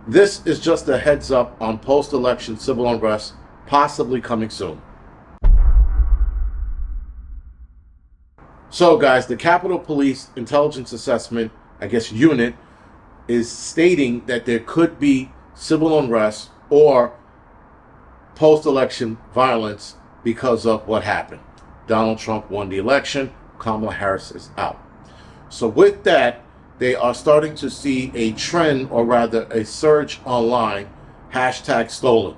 This is just a heads up on post-election civil unrest possibly coming soon. So guys, the Capitol Police Intelligence Assessment, I guess, unit is stating that there could be civil unrest or post-election violence because of what happened. Donald Trump won the election, Kamala Harris is out. So with that, they are starting to see a trend, or rather a surge online, hashtag stolen.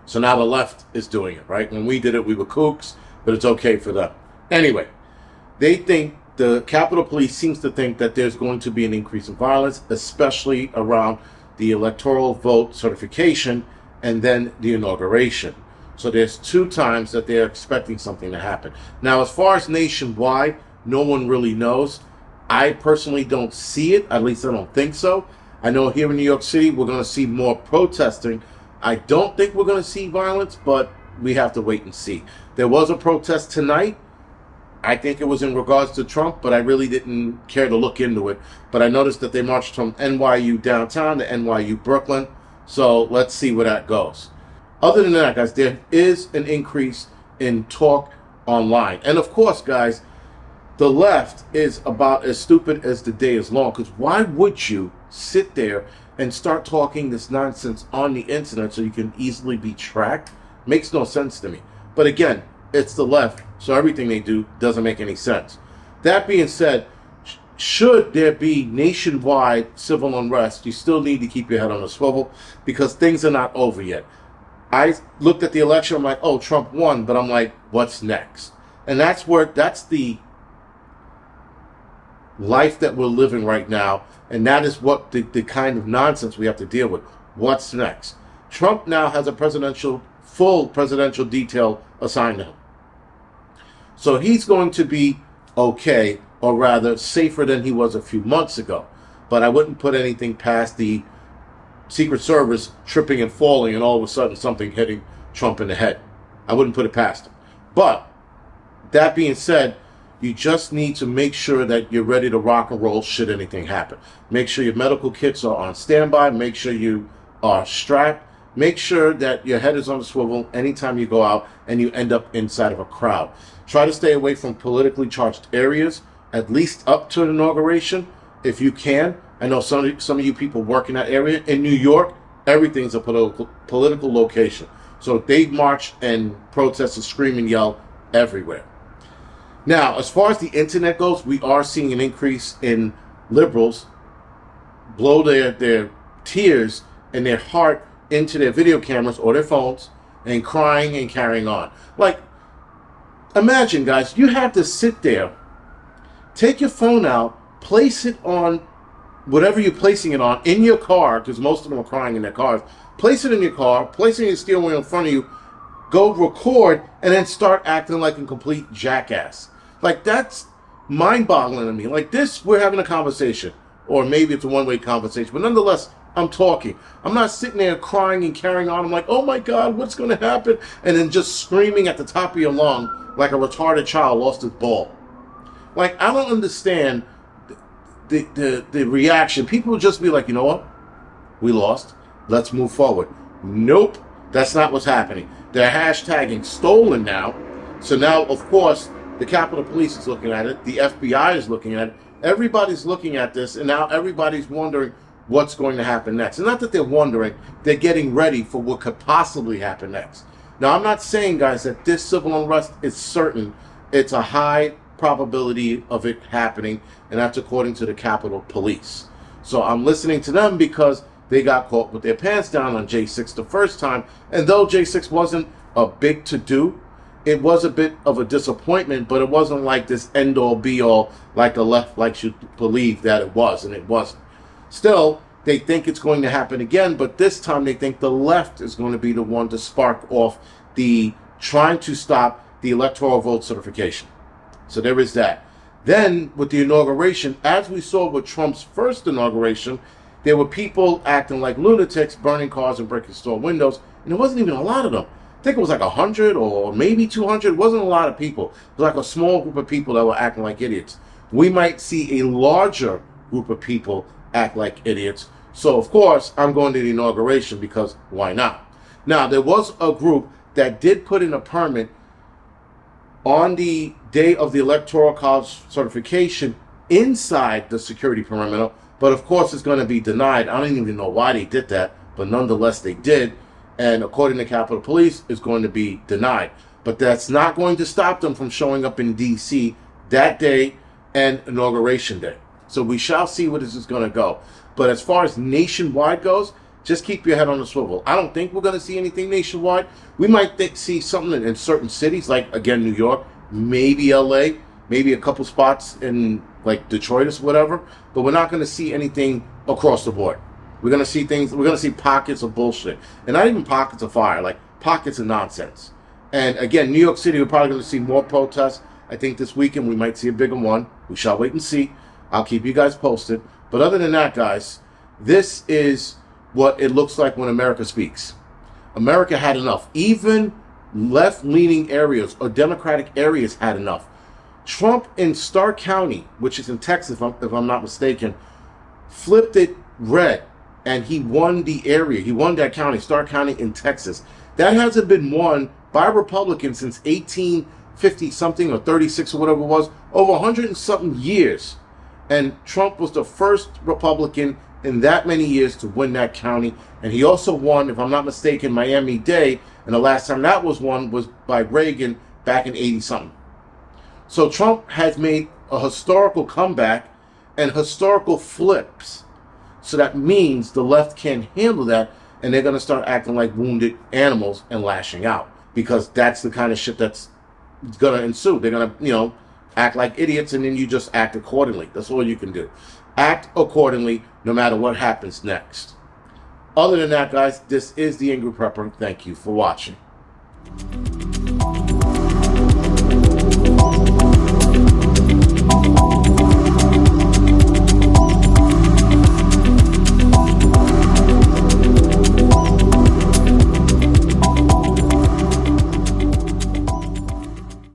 So now the left is doing it, right? When we did it, we were kooks, but it's okay for them. Anyway, they think, the Capitol Police seems to think that there's going to be an increase in violence, especially around the electoral vote certification and then the inauguration. So there's 2 times that they're expecting something to happen. Now, as far as nationwide, no one really knows. I personally don't see it. At least I don't think so. I know here in New York City, we're going to see more protesting. I don't think we're going to see violence, but we have to wait and see. There was a protest tonight. I think it was in regards to Trump, but I really didn't care to look into it. But I noticed that they marched from NYU downtown to NYU Brooklyn. So let's see where that goes. Other than that, guys, there is an increase in talk online. And of course, guys, the left is about as stupid as the day is long. Because why would you sit there and start talking this nonsense on the internet so you can easily be tracked? Makes no sense to me. But again, it's the left, so everything they do doesn't make any sense. That being said, should there be nationwide civil unrest, you still need to keep your head on a swivel because things are not over yet. I looked at the election, I'm like, oh, Trump won, but I'm like, what's next? And that's the life that we're living right now, and that is what the kind of nonsense we have to deal with. What's next? Trump now has a full presidential detail assigned to him. So he's going to be okay, or rather safer than he was a few months ago. But I wouldn't put anything past the Secret Service tripping and falling and all of a sudden something hitting Trump in the head. I wouldn't put it past him. But that being said, you just need to make sure that you're ready to rock and roll should anything happen. Make sure your medical kits are on standby. Make sure you are strapped. Make sure that your head is on a swivel anytime you go out and you end up inside of a crowd. Try to stay away from politically charged areas, at least up to an inauguration, if you can. I know some of you people work in that area. In New York, everything's a political location. So they march and protest and scream and yell everywhere. Now, as far as the internet goes, we are seeing an increase in liberals blow their tears and their heart into their video cameras or their phones and crying and carrying on. Like, imagine, guys, you have to sit there, take your phone out, place it on whatever you're placing it on in your car, because most of them are crying in their cars. Place it in your car, place it in your steering wheel in front of you, go record, and then start acting like a complete jackass. Like, that's mind-boggling to me. Like this, we're having a conversation, or maybe it's a one-way conversation, but nonetheless, I'm talking. I'm not sitting there crying and carrying on. I'm like, oh my God, what's going to happen? And then just screaming at the top of your lung like a retarded child lost his ball. Like, I don't understand the reaction. People will just be like, you know what? We lost. Let's move forward. Nope. That's not what's happening. They're hashtagging stolen now. So now, of course, the Capitol Police is looking at it. The FBI is looking at it. Everybody's looking at this, and now everybody's wondering what's going to happen next. And not that they're wondering, they're getting ready for what could possibly happen next. Now, I'm not saying, guys, that this civil unrest is certain. It's a high probability of it happening, and that's according to the Capitol Police. So I'm listening to them because they got caught with their pants down on J6 the first time, and though J6 wasn't a big to-do, it was a bit of a disappointment, but it wasn't like this end-all be-all like the left likes you to believe that it was, and it wasn't. Still, they think it's going to happen again, but this time they think the left is going to be the one to spark off the trying to stop the electoral vote certification. So there is that. Then, with the inauguration, as we saw with Trump's first inauguration, there were people acting like lunatics, burning cars and breaking store windows, and there wasn't even a lot of them. I think it was like 100 or maybe 200. It wasn't a lot of people. It was like a small group of people that were acting like idiots. We might see a larger group of people act like idiots. So, of course, I'm going to the inauguration because why not? Now, there was a group that did put in a permit on the day of the Electoral College certification inside the security perimeter, but of course it's going to be denied. I don't even know why they did that, but nonetheless they did. And according to Capitol Police, it's going to be denied. But that's not going to stop them from showing up in D.C. that day and Inauguration Day. So we shall see where this is going to go. But as far as nationwide goes, just keep your head on the swivel. I don't think we're going to see anything nationwide. We might see something in certain cities, like, again, New York, maybe L.A., maybe a couple spots in, like, Detroit or whatever. But we're not going to see anything across the board. We're going to see things, we're going to see pockets of bullshit. And not even pockets of fire, like pockets of nonsense. And again, New York City, we're probably going to see more protests. I think this weekend we might see a bigger one. We shall wait and see. I'll keep you guys posted. But other than that, guys, this is what it looks like when America speaks. America had enough. Even left-leaning areas or Democratic areas had enough. Trump in Stark County, which is in Texas, if I'm not mistaken, flipped it red, and he won the area. He won that county, Stark County in Texas. That hasn't been won by Republicans since 1850-something or 36 or whatever it was, over 100 and something years. And Trump was the first Republican in that many years to win that county. And he also won, if I'm not mistaken, Miami-Dade. And the last time that was won was by Reagan back in 80-something. So Trump has made a historical comeback and historical flips. So that means the left can't handle that, and they're going to start acting like wounded animals and lashing out. Because that's the kind of shit that's going to ensue. They're going to, act like idiots, and then you just act accordingly. That's all you can do. Act accordingly no matter what happens next. Other than that, guys, this is the Angry Prepper. Thank you for watching.